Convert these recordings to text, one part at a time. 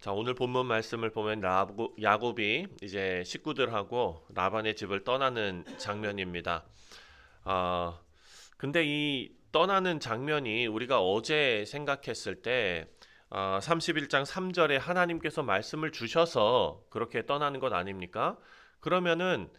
자, 오늘 본문 말씀을 보면 야곱이 이제 식구들하고 라반의 집을 떠나는 장면입니다. 아, 근데 이 떠나는 장면이 우리가 어제 생각했을 때 31장 3절에 하나님께서 말씀을 주셔서 그렇게 떠나는 것 아닙니까? 그러면은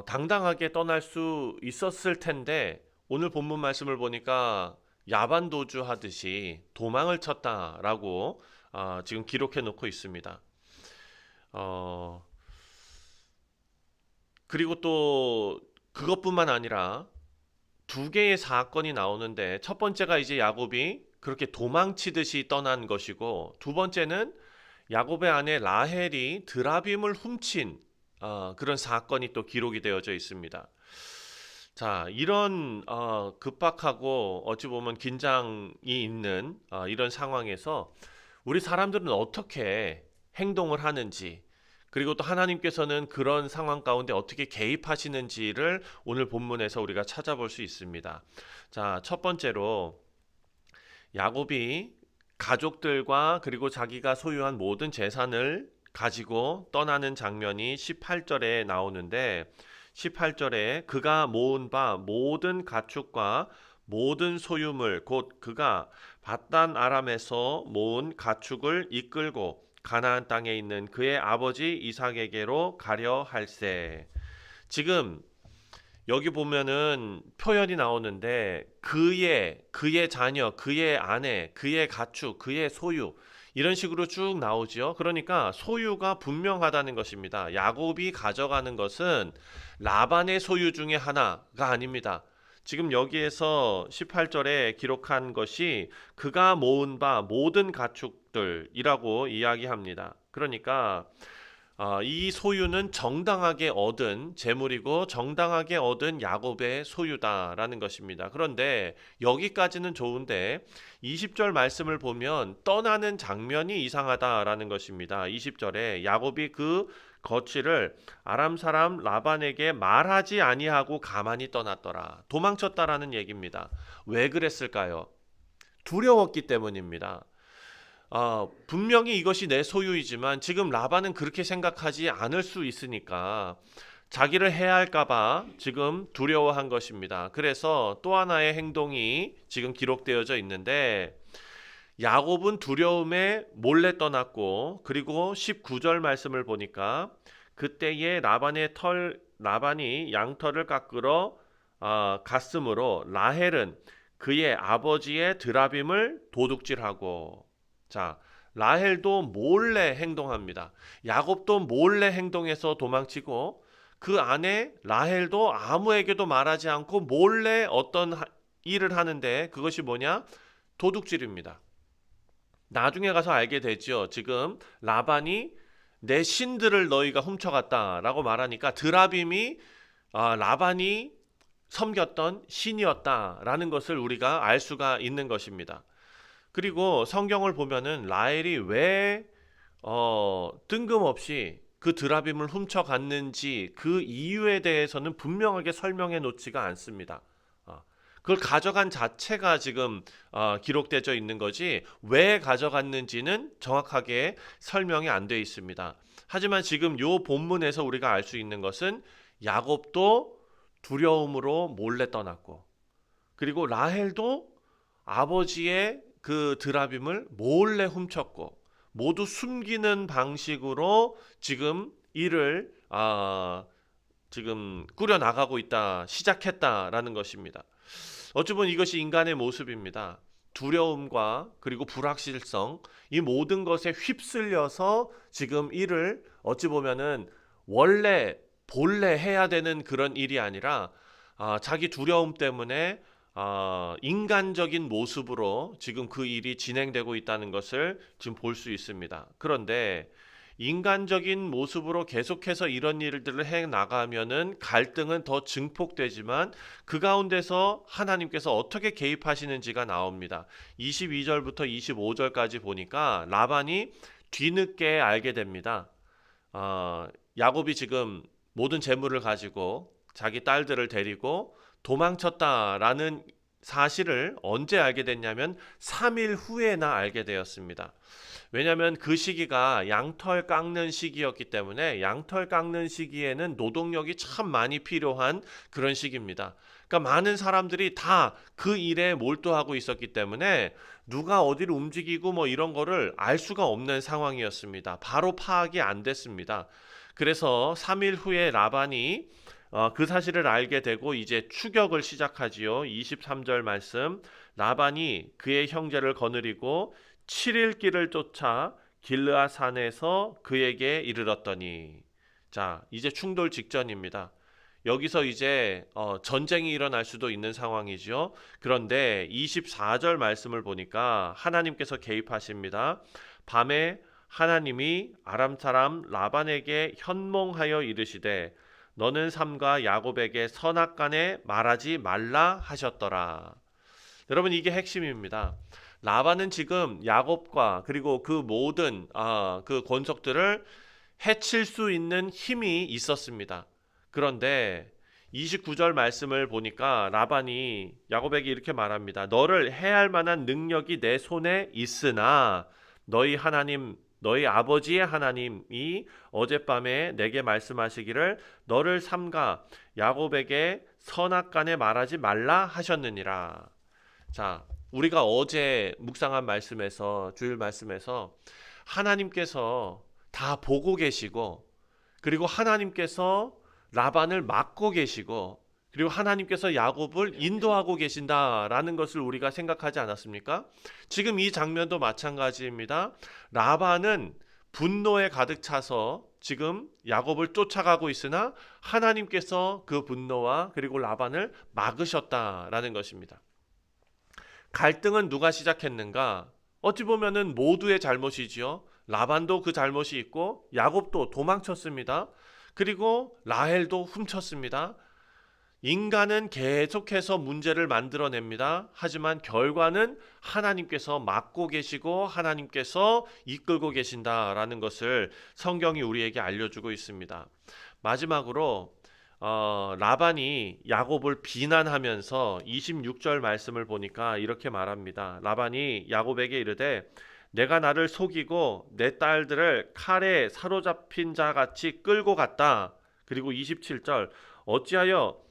당당하게 떠날 수 있었을 텐데 오늘 본문 말씀을 보니까 야반 도주하듯이 도망을 쳤다라고 지금 기록해 놓고 있습니다. 어, 그리고 또 그것뿐만 아니라 두 개의 사건이 나오는데 첫 번째가 이제 야곱이 그렇게 도망치듯이 떠난 것이고 두 번째는 야곱의 아내 라헬이 드라빔을 훔친 그런 사건이 또 기록이 되어져 있습니다. 자, 이런 급박하고 어찌 보면 긴장이 있는 이런 상황에서 우리 사람들은 어떻게 행동을 하는지, 그리고 또 하나님께서는 그런 상황 가운데 어떻게 개입하시는지를 오늘 본문에서 우리가 찾아볼 수 있습니다. 자, 첫 번째로 야곱이 가족들과 그리고 자기가 소유한 모든 재산을 가지고 떠나는 장면이 18절에 나오는데 18절에 그가 모은 바 모든 가축과 모든 소유물 곧 그가 밧단 아람에서 모은 가축을 이끌고 가나안 땅에 있는 그의 아버지 이삭에게로 가려 할세. 지금 여기 보면은 표현이 나오는데 그의 자녀, 그의 아내, 그의 가축, 그의 소유 이런 식으로 쭉 나오죠. 그러니까 소유가 분명하다는 것입니다. 야곱이 가져가는 것은 라반의 소유 중에 하나가 아닙니다. 지금 여기에서 18절에 기록한 것이 그가 모은 바 모든 가축들이라고 이야기합니다. 그러니까 이 소유는 정당하게 얻은 재물이고 정당하게 얻은 야곱의 소유다라는 것입니다. 그런데 여기까지는 좋은데 20절 말씀을 보면 떠나는 장면이 이상하다라는 것입니다. 20절에 야곱이 그 거취를 아람 사람 라반에게 말하지 아니하고 가만히 떠났더라. 도망쳤다라는 얘기입니다. 왜 그랬을까요? 두려웠기 때문입니다. 분명히 이것이 내 소유이지만 지금 라반은 그렇게 생각하지 않을 수 있으니까 자기를 해할까봐 지금 두려워한 것입니다. 그래서 또 하나의 행동이 지금 기록되어져 있는데 야곱은 두려움에 몰래 떠났고 그리고 19절 말씀을 보니까 그때에 라반이 양털을 깎으러 갔으므로 라헬은 그의 아버지의 드라빔을 도둑질하고 자, 라헬도 몰래 행동합니다. 야곱도 몰래 행동해서 도망치고 그 아내 라헬도 아무에게도 말하지 않고 몰래 어떤 일을 하는데 그것이 뭐냐? 도둑질입니다. 나중에 가서 알게 되죠. 지금 라반이 내 신들을 너희가 훔쳐갔다라고 말하니까 드라빔이 라반이 섬겼던 신이었다라는 것을 우리가 알 수가 있는 것입니다. 그리고 성경을 보면은 라헬이 왜 뜬금없이 그 드라빔을 훔쳐갔는지 그 이유에 대해서는 분명하게 설명해 놓지가 않습니다. 그걸 가져간 자체가 지금 기록되어 있는 거지 왜 가져갔는지는 정확하게 설명이 안 되어 있습니다. 하지만 지금 요 본문에서 우리가 알 수 있는 것은 야곱도 두려움으로 몰래 떠났고 그리고 라헬도 아버지의 그 드라빔을 몰래 훔쳤고 모두 숨기는 방식으로 지금 일을 지금 꾸려 나가고 있다, 시작했다라는 것입니다. 어찌 보면 이것이 인간의 모습입니다. 두려움과 그리고 불확실성 이 모든 것에 휩쓸려서 지금 일을 어찌 보면은 원래 본래 해야 되는 그런 일이 아니라 자기 두려움 때문에 인간적인 모습으로 지금 그 일이 진행되고 있다는 것을 지금 볼 수 있습니다. 그런데 인간적인 모습으로 계속해서 이런 일들을 해 나가면은 갈등은 더 증폭되지만 그 가운데서 하나님께서 어떻게 개입하시는지가 나옵니다. 22절부터 25절까지 보니까 라반이 뒤늦게 알게 됩니다. 야곱이 지금 모든 재물을 가지고 자기 딸들을 데리고 도망쳤다라는 사실을 언제 알게 됐냐면 3일 후에나 알게 되었습니다. 왜냐하면 그 시기가 양털 깎는 시기였기 때문에 양털 깎는 시기에는 노동력이 참 많이 필요한 그런 시기입니다. 그러니까 많은 사람들이 다 그 일에 몰두하고 있었기 때문에 누가 어디를 움직이고 뭐 이런 거를 알 수가 없는 상황이었습니다. 바로 파악이 안 됐습니다. 그래서 3일 후에 라반이 그 사실을 알게 되고 이제 추격을 시작하지요. 23절 말씀. 라반이 그의 형제를 거느리고 7일 길을 쫓아 길르앗 산에서 그에게 이르렀더니, 자, 이제 충돌 직전입니다. 여기서 이제 전쟁이 일어날 수도 있는 상황이죠. 그런데 24절 말씀을 보니까 하나님께서 개입하십니다. 밤에 하나님이 아람 사람 라반에게 현몽하여 이르시되 너는 삼가 야곱에게 선악간에 말하지 말라 하셨더라. 여러분, 이게 핵심입니다. 라반은 지금 야곱과 그리고 그 모든 그 권속들을 해칠 수 있는 힘이 있었습니다. 그런데 29절 말씀을 보니까 라반이 야곱에게 이렇게 말합니다. 너를 해할 만한 능력이 내 손에 있으나 너희 하나님, 너희 아버지의 하나님이 어젯밤에 내게 말씀하시기를 너를 삼가 야곱에게 선악간에 말하지 말라 하셨느니라. 자, 우리가 어제 묵상한 말씀에서, 주일 말씀에서 하나님께서 다 보고 계시고, 그리고 하나님께서 라반을 막고 계시고, 그리고 하나님께서 야곱을 인도하고 계신다라는 것을 우리가 생각하지 않았습니까? 지금 이 장면도 마찬가지입니다. 라반은 분노에 가득 차서 지금 야곱을 쫓아가고 있으나 하나님께서 그 분노와 그리고 라반을 막으셨다라는 것입니다. 갈등은 누가 시작했는가? 어찌 보면은 모두의 잘못이지요. 라반도 그 잘못이 있고 야곱도 도망쳤습니다. 그리고 라헬도 훔쳤습니다. 인간은 계속해서 문제를 만들어냅니다. 하지만 결과는 하나님께서 막고 계시고 하나님께서 이끌고 계신다라는 것을 성경이 우리에게 알려주고 있습니다. 마지막으로 라반이 야곱을 비난하면서 26절 말씀을 보니까 이렇게 말합니다. 라반이 야곱에게 이르되 내가 나를 속이고 내 딸들을 칼에 사로잡힌 자 같이 끌고 갔다. 그리고 27절 어찌하여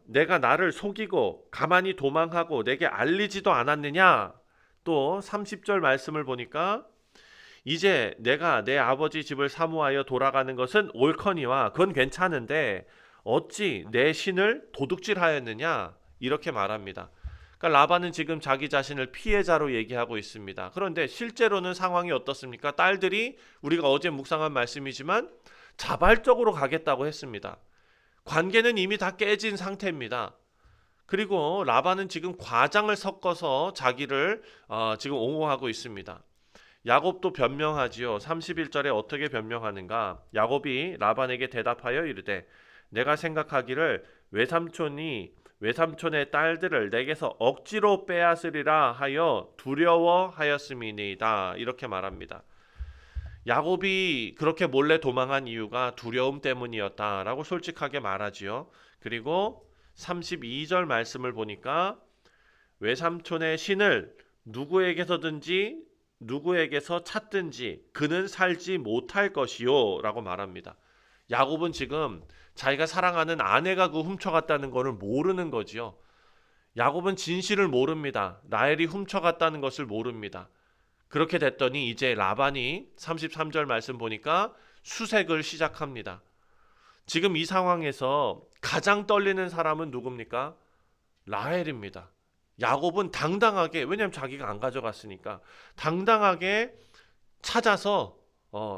내가 나를 속이고 가만히 도망하고 내게 알리지도 않았느냐. 또 30절 말씀을 보니까 이제 내가 내 아버지 집을 사모하여 돌아가는 것은 옳거니와 그건 괜찮은데 어찌 내 신을 도둑질하였느냐 이렇게 말합니다. 그러니까 라반은 지금 자기 자신을 피해자로 얘기하고 있습니다. 그런데 실제로는 상황이 어떻습니까? 딸들이 우리가 어제 묵상한 말씀이지만 자발적으로 가겠다고 했습니다. 관계는 이미 다 깨진 상태입니다. 그리고 라반은 지금 과장을 섞어서 자기를 지금 옹호하고 있습니다. 야곱도 변명하지요. 31절에 어떻게 변명하는가? 야곱이 라반에게 대답하여 이르되 내가 생각하기를 외삼촌의 딸들을 내게서 억지로 빼앗으리라 하여 두려워하였음이니이다. 이렇게 말합니다. 야곱이 그렇게 몰래 도망한 이유가 두려움 때문이었다라고 솔직하게 말하지요. 그리고 32절 말씀을 보니까 외삼촌의 신을 누구에게서 찾든지 그는 살지 못할 것이요 라고 말합니다. 야곱은 지금 자기가 사랑하는 아내가 그 훔쳐갔다는 것을 모르는 거지요. 야곱은 진실을 모릅니다. 라헬이 훔쳐갔다는 것을 모릅니다. 그렇게 됐더니 이제 라반이 33절 말씀 보니까 수색을 시작합니다. 지금 이 상황에서 가장 떨리는 사람은 누굽니까? 라헬입니다. 야곱은 당당하게, 왜냐하면 자기가 안 가져갔으니까 당당하게 찾아서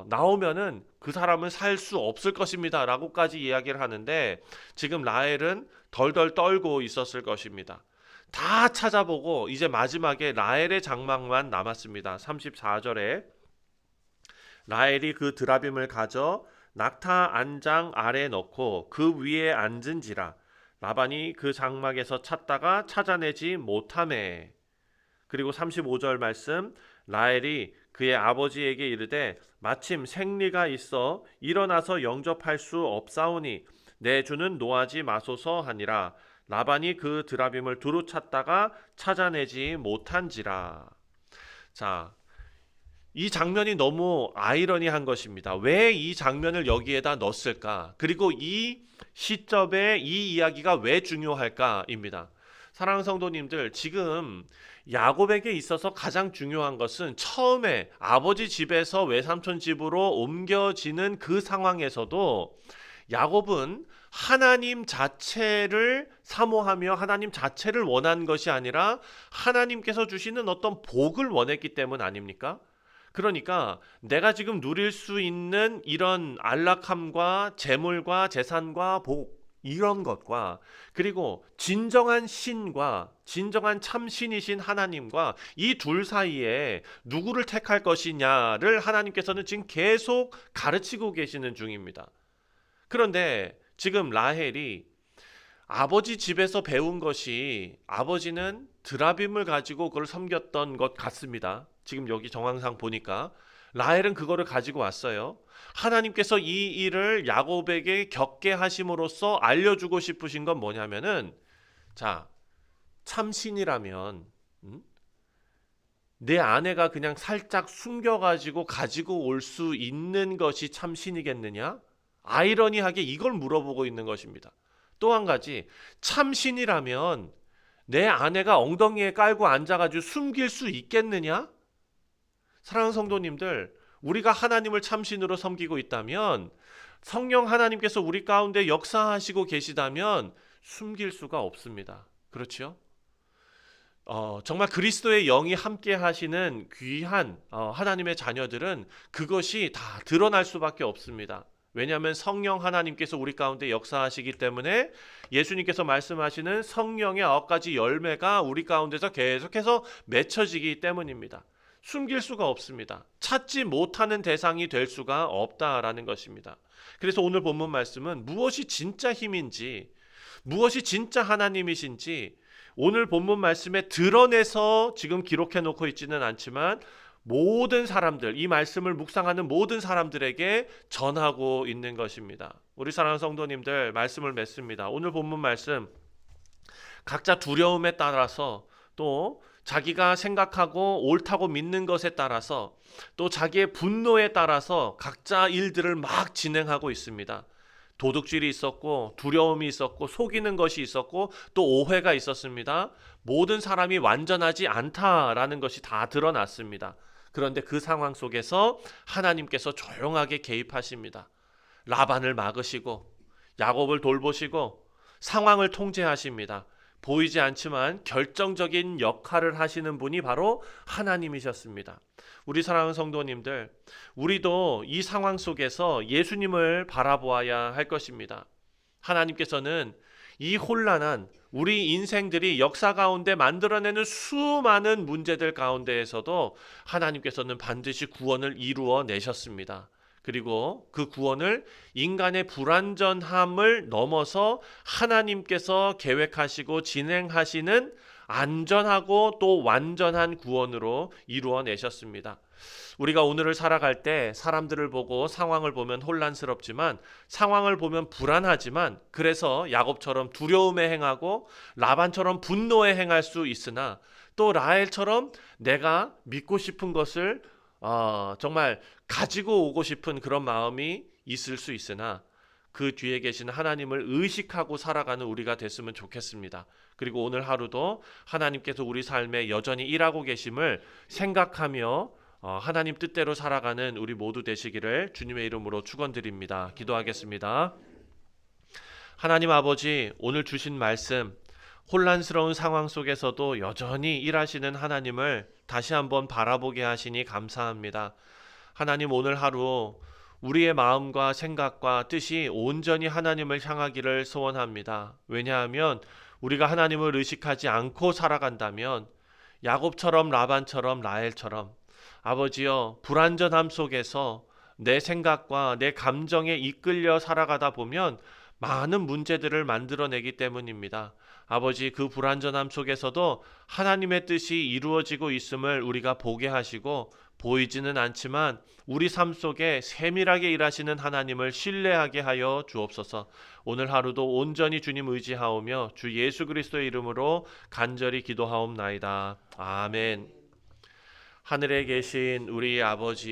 나오면은 그 사람은 살 수 없을 것입니다 라고까지 이야기를 하는데 지금 라헬은 덜덜 떨고 있었을 것입니다. 다 찾아보고 이제 마지막에 라헬의 장막만 남았습니다. 34절에 라헬이 그 드라빔을 가져 낙타 안장 아래 넣고 그 위에 앉은지라 라반이 그 장막에서 찾다가 찾아내지 못하매. 그리고 35절 말씀 라헬이 그의 아버지에게 이르되 마침 생리가 있어 일어나서 영접할 수 없사오니 내 주는 노하지 마소서 하니라. 라반이 그 드라빔을 두루 찾다가 찾아내지 못한지라. 자, 이 장면이 너무 아이러니한 것입니다. 왜 이 장면을 여기에다 넣었을까? 그리고 이 시점에 이 이야기가 왜 중요할까입니다. 사랑하는 성도님들, 지금 야곱에게 있어서 가장 중요한 것은 처음에 아버지 집에서 외삼촌 집으로 옮겨지는 그 상황에서도 야곱은 하나님 자체를 사모하며 하나님 자체를 원한 것이 아니라 하나님께서 주시는 어떤 복을 원했기 때문 아닙니까? 그러니까 내가 지금 누릴 수 있는 이런 안락함과 재물과 재산과 복, 이런 것과 그리고 진정한 신과 진정한 참신이신 하나님과 이 둘 사이에 누구를 택할 것이냐를 하나님께서는 지금 계속 가르치고 계시는 중입니다. 그런데 지금 라헬이 아버지 집에서 배운 것이, 아버지는 드라빔을 가지고 그걸 섬겼던 것 같습니다. 지금 여기 정황상 보니까 라헬은 그거를 가지고 왔어요. 하나님께서 이 일을 야곱에게 겪게 하심으로써 알려주고 싶으신 건 뭐냐면은, 자, 참신이라면 내 아내가 그냥 살짝 숨겨가지고 가지고 올 수 있는 것이 참신이겠느냐? 아이러니하게 이걸 물어보고 있는 것입니다. 또 한 가지, 참신이라면 내 아내가 엉덩이에 깔고 앉아가지고 숨길 수 있겠느냐? 사랑하는 성도님들, 우리가 하나님을 참신으로 섬기고 있다면, 성령 하나님께서 우리 가운데 역사하시고 계시다면 숨길 수가 없습니다. 그렇죠? 정말 그리스도의 영이 함께 하시는 귀한 하나님의 자녀들은 그것이 다 드러날 수밖에 없습니다. 왜냐하면 성령 하나님께서 우리 가운데 역사하시기 때문에 예수님께서 말씀하시는 성령의 9가지 열매가 우리 가운데서 계속해서 맺혀지기 때문입니다. 숨길 수가 없습니다. 찾지 못하는 대상이 될 수가 없다라는 것입니다. 그래서 오늘 본문 말씀은 무엇이 진짜 힘인지, 무엇이 진짜 하나님이신지 오늘 본문 말씀에 드러내서 지금 기록해 놓고 있지는 않지만 모든 사람들, 이 말씀을 묵상하는 모든 사람들에게 전하고 있는 것입니다. 우리 사랑하는 성도님들, 말씀을 맺습니다. 오늘 본문 말씀 각자 두려움에 따라서, 또 자기가 생각하고 옳다고 믿는 것에 따라서, 또 자기의 분노에 따라서 각자 일들을 막 진행하고 있습니다. 도둑질이 있었고, 두려움이 있었고, 속이는 것이 있었고, 또 오해가 있었습니다. 모든 사람이 완전하지 않다라는 것이 다 드러났습니다. 그런데 그 상황 속에서 하나님께서 조용하게 개입하십니다. 라반을 막으시고 야곱을 돌보시고 상황을 통제하십니다. 보이지 않지만 결정적인 역할을 하시는 분이 바로 하나님이셨습니다. 우리 사랑하는 성도님들, 우리도 이 상황 속에서 예수님을 바라보아야 할 것입니다. 하나님께서는 이 혼란한 우리 인생들이 역사 가운데 만들어내는 수많은 문제들 가운데에서도 하나님께서는 반드시 구원을 이루어 내셨습니다. 그리고 그 구원을 인간의 불완전함을 넘어서 하나님께서 계획하시고 진행하시는 안전하고 또 완전한 구원으로 이루어 내셨습니다. 우리가 오늘을 살아갈 때 사람들을 보고 상황을 보면 혼란스럽지만, 상황을 보면 불안하지만, 그래서 야곱처럼 두려움에 행하고 라반처럼 분노에 행할 수 있으나, 또 라헬처럼 내가 믿고 싶은 것을 정말 가지고 오고 싶은 그런 마음이 있을 수 있으나, 그 뒤에 계신 하나님을 의식하고 살아가는 우리가 됐으면 좋겠습니다. 그리고 오늘 하루도 하나님께서 우리 삶에 여전히 일하고 계심을 생각하며 하나님 뜻대로 살아가는 우리 모두 되시기를 주님의 이름으로 축원드립니다. 기도하겠습니다. 하나님 아버지, 오늘 주신 말씀, 혼란스러운 상황 속에서도 여전히 일하시는 하나님을 다시 한번 바라보게 하시니 감사합니다. 하나님, 오늘 하루 우리의 마음과 생각과 뜻이 온전히 하나님을 향하기를 소원합니다. 왜냐하면 우리가 하나님을 의식하지 않고 살아간다면 야곱처럼 라반처럼 라헬처럼 아버지여, 불완전함 속에서 내 생각과 내 감정에 이끌려 살아가다 보면 많은 문제들을 만들어내기 때문입니다. 아버지, 그 불완전함 속에서도 하나님의 뜻이 이루어지고 있음을 우리가 보게 하시고, 보이지는 않지만 우리 삶 속에 세밀하게 일하시는 하나님을 신뢰하게 하여 주옵소서. 오늘 하루도 온전히 주님 의지하오며 주 예수 그리스도의 이름으로 간절히 기도하옵나이다. 아멘. 하늘에 계신 우리 아버지